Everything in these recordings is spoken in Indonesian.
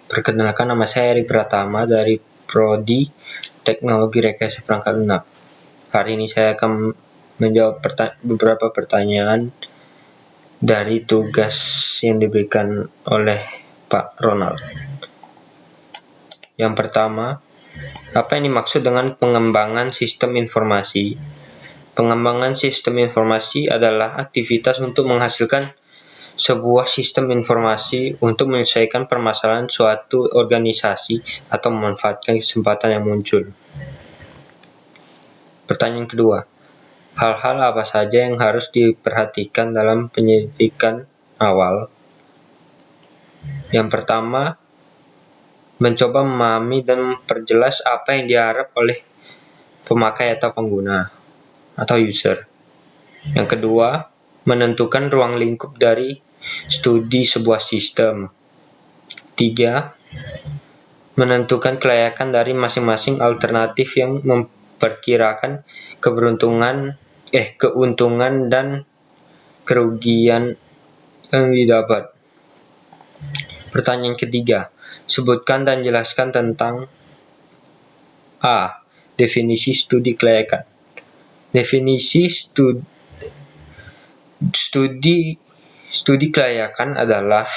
Perkenalkan, nama saya Eri Pratama dari Prodi Teknologi Rekayasa Perangkat Lunak. Hari ini saya akan menjawab beberapa pertanyaan dari tugas yang diberikan oleh Pak Ronald. Yang pertama, apa yang dimaksud dengan pengembangan sistem informasi? Pengembangan sistem informasi adalah aktivitas untuk menghasilkan sebuah sistem informasi untuk menyelesaikan permasalahan suatu organisasi atau memanfaatkan kesempatan yang muncul. Pertanyaan kedua, hal-hal apa saja yang harus diperhatikan dalam penyelidikan awal? Yang pertama, mencoba memahami dan memperjelas apa yang diharap oleh pemakai atau pengguna atau user. Yang kedua, menentukan ruang lingkup dari studi sebuah sistem. 3. Menentukan kelayakan dari masing-masing alternatif yang memperkirakan keuntungan dan kerugian yang didapat. Pertanyaan ketiga, sebutkan dan jelaskan tentang A. Definisi studi kelayakan. Definisi studi kelayakan adalah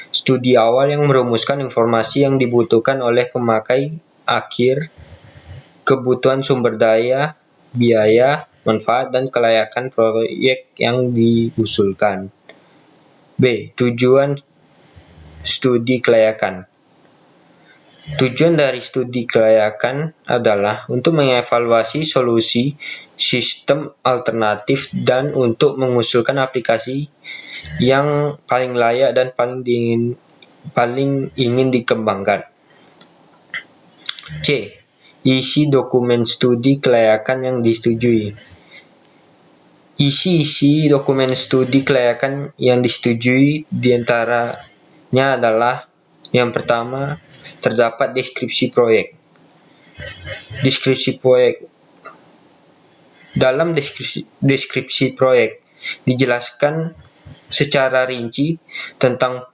studi awal yang merumuskan informasi yang dibutuhkan oleh pemakai akhir, kebutuhan sumber daya, biaya, manfaat, dan kelayakan proyek yang diusulkan. B. Tujuan studi kelayakan. Tujuan dari studi kelayakan adalah untuk mengevaluasi solusi sistem alternatif dan untuk mengusulkan aplikasi yang paling layak dan paling ingin dikembangkan. C. Isi dokumen studi kelayakan yang disetujui. Isi dokumen studi kelayakan yang disetujui diantaranya adalah yang pertama, terdapat deskripsi proyek. Deskripsi proyek. Dalam deskripsi proyek dijelaskan secara rinci tentang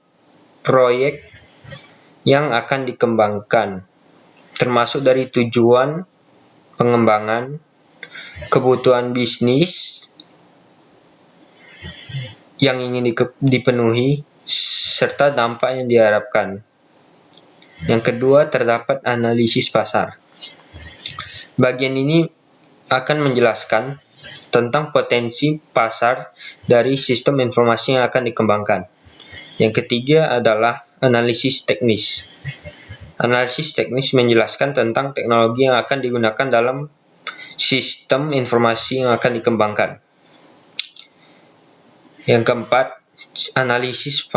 proyek yang akan dikembangkan, termasuk dari tujuan pengembangan, kebutuhan bisnis yang ingin dipenuhi, serta dampak yang diharapkan. Yang kedua, terdapat analisis pasar. Bagian ini akan menjelaskan tentang potensi pasar dari sistem informasi yang akan dikembangkan. Yang ketiga adalah analisis teknis. Analisis teknis menjelaskan tentang teknologi yang akan digunakan dalam sistem informasi yang akan dikembangkan. Yang keempat, analisis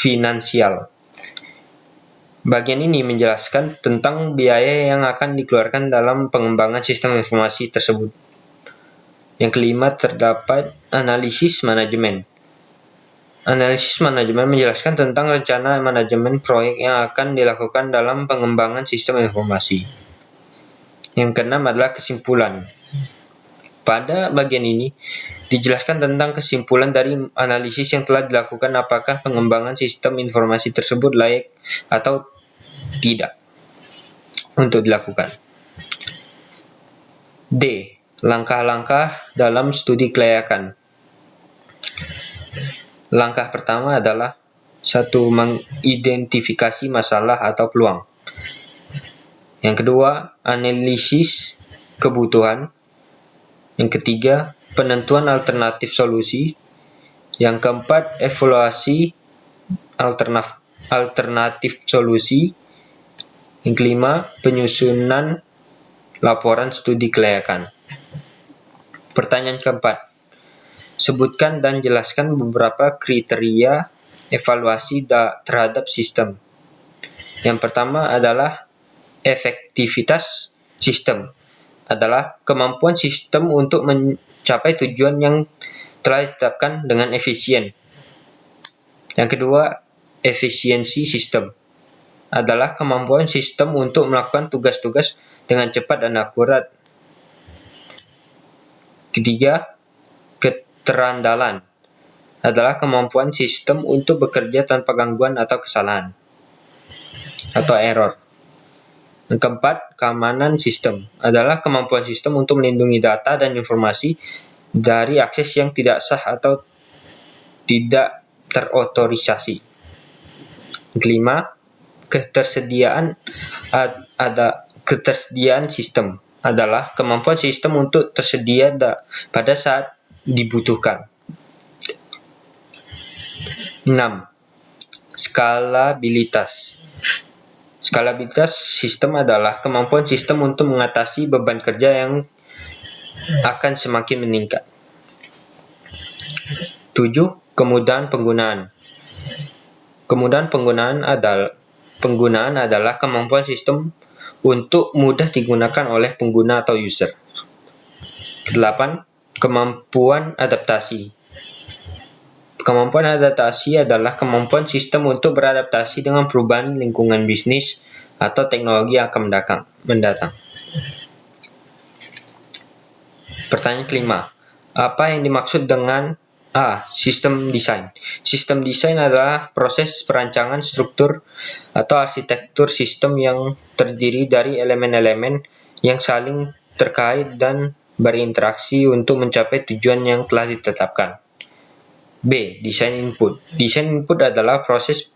finansial. Bagian ini menjelaskan tentang biaya yang akan dikeluarkan dalam pengembangan sistem informasi tersebut. Yang kelima, terdapat analisis manajemen. Analisis manajemen menjelaskan tentang rencana manajemen proyek yang akan dilakukan dalam pengembangan sistem informasi. Yang keenam adalah kesimpulan. Pada bagian ini dijelaskan tentang kesimpulan dari analisis yang telah dilakukan, apakah pengembangan sistem informasi tersebut layak atau tidak untuk dilakukan. D. Langkah-langkah dalam studi kelayakan. Langkah pertama adalah 1. Mengidentifikasi masalah atau peluang. Yang kedua, analisis kebutuhan. Yang ketiga, penentuan alternatif solusi. Yang keempat, evaluasi alternatif solusi. Yang kelima, penyusunan laporan studi kelayakan. Pertanyaan keempat, sebutkan dan jelaskan beberapa kriteria evaluasi terhadap sistem. Yang pertama adalah efektivitas sistem. Adalah kemampuan sistem untuk mencapai tujuan yang telah ditetapkan dengan efisien. Yang kedua, efisiensi sistem. Adalah kemampuan sistem untuk melakukan tugas-tugas dengan cepat dan akurat. Ketiga, keterandalan. Adalah kemampuan sistem untuk bekerja tanpa gangguan atau kesalahan. atau error. Yang keempat, keamanan sistem adalah kemampuan sistem untuk melindungi data dan informasi dari akses yang tidak sah atau tidak terotorisasi. Kelima, ketersediaan sistem adalah kemampuan sistem untuk tersedia pada saat dibutuhkan. 6. Skalabilitas. Skalabilitas sistem adalah kemampuan sistem untuk mengatasi beban kerja yang akan semakin meningkat. 7. Kemudahan penggunaan. Kemudahan penggunaan adalah kemampuan sistem untuk mudah digunakan oleh pengguna atau user. 8. Kemampuan adaptasi. Kemampuan adaptasi adalah kemampuan sistem untuk beradaptasi dengan perubahan lingkungan bisnis atau teknologi yang akan mendatang. Pertanyaan kelima, apa yang dimaksud dengan sistem desain? Sistem desain adalah proses perancangan struktur atau arsitektur sistem yang terdiri dari elemen-elemen yang saling terkait dan berinteraksi untuk mencapai tujuan yang telah ditetapkan. B. Desain input. Desain input adalah proses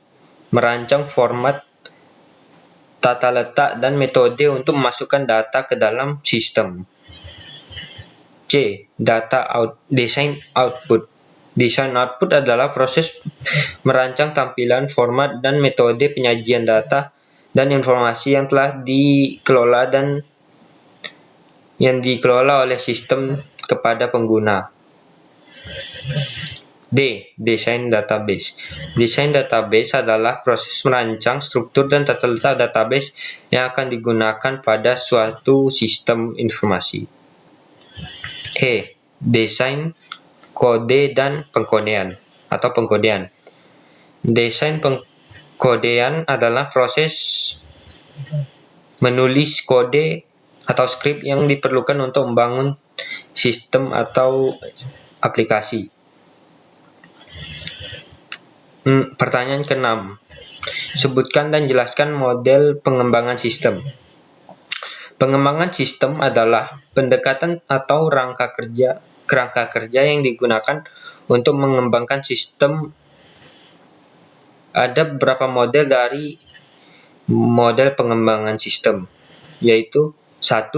merancang format, tata letak, dan metode untuk memasukkan data ke dalam sistem. C. Desain output. Desain output adalah proses merancang tampilan, format, dan metode penyajian data dan informasi yang telah dikelola oleh sistem kepada pengguna. D. Desain database. Desain database adalah proses merancang struktur dan tata letak database yang akan digunakan pada suatu sistem informasi. E. Desain kode dan pengkodean atau pengkodean. Desain pengkodean adalah proses menulis kode atau skrip yang diperlukan untuk membangun sistem atau aplikasi. Pertanyaan ke-6. Sebutkan dan jelaskan model pengembangan sistem. Pengembangan sistem adalah pendekatan atau kerangka kerja yang digunakan untuk mengembangkan sistem. Ada beberapa model dari model pengembangan sistem, yaitu 1.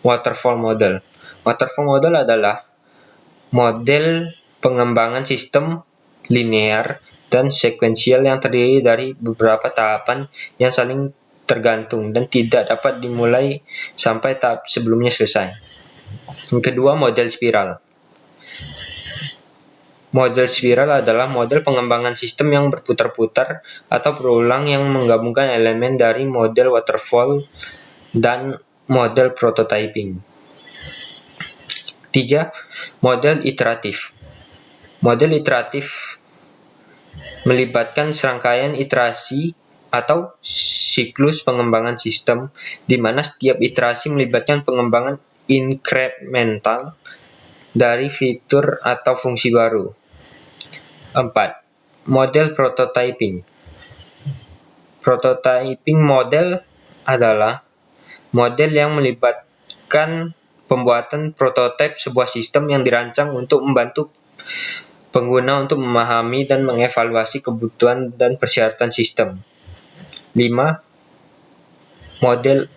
Waterfall model. Waterfall model adalah model pengembangan sistem linear dan sekuensial yang terdiri dari beberapa tahapan yang saling tergantung dan tidak dapat dimulai sampai tahap sebelumnya selesai. Yang kedua, model spiral. Model spiral adalah model pengembangan sistem yang berputar-putar atau berulang yang menggabungkan elemen dari model waterfall dan model prototyping. 3. Model iteratif. Model iteratif melibatkan serangkaian iterasi atau siklus pengembangan sistem, di mana setiap iterasi melibatkan pengembangan inkremental dari fitur atau fungsi baru. 4. Model prototyping. Prototyping model adalah model yang melibatkan pembuatan prototipe sebuah sistem yang dirancang untuk membantu pengguna untuk memahami dan mengevaluasi kebutuhan dan persyaratan sistem. 5. Model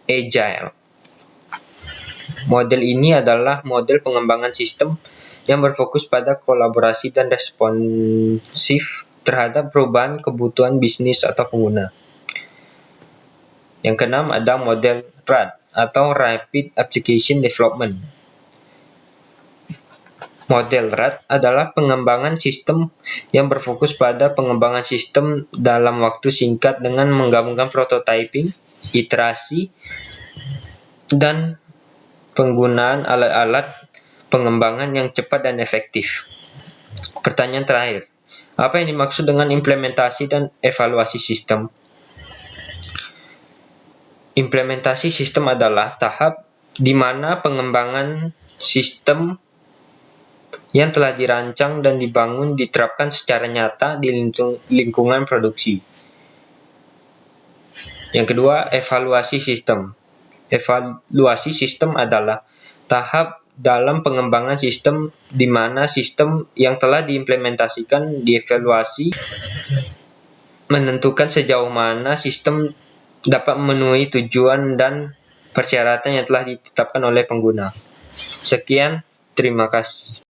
agile. Model ini adalah model pengembangan sistem yang berfokus pada kolaborasi dan responsif terhadap perubahan kebutuhan bisnis atau pengguna. Yang keenam, ada model RAD atau Rapid Application Development. Model RAD adalah pengembangan sistem yang berfokus pada pengembangan sistem dalam waktu singkat dengan menggabungkan prototyping, iterasi, dan penggunaan alat-alat pengembangan yang cepat dan efektif. Pertanyaan terakhir, apa yang dimaksud dengan implementasi dan evaluasi sistem? Implementasi sistem adalah tahap di mana pengembangan sistem yang telah dirancang dan dibangun diterapkan secara nyata di lingkungan produksi. Yang kedua, evaluasi sistem. Evaluasi sistem adalah tahap dalam pengembangan sistem di mana sistem yang telah diimplementasikan dievaluasi menentukan sejauh mana sistem dapat memenuhi tujuan dan persyaratan yang telah ditetapkan oleh pengguna. Sekian, terima kasih.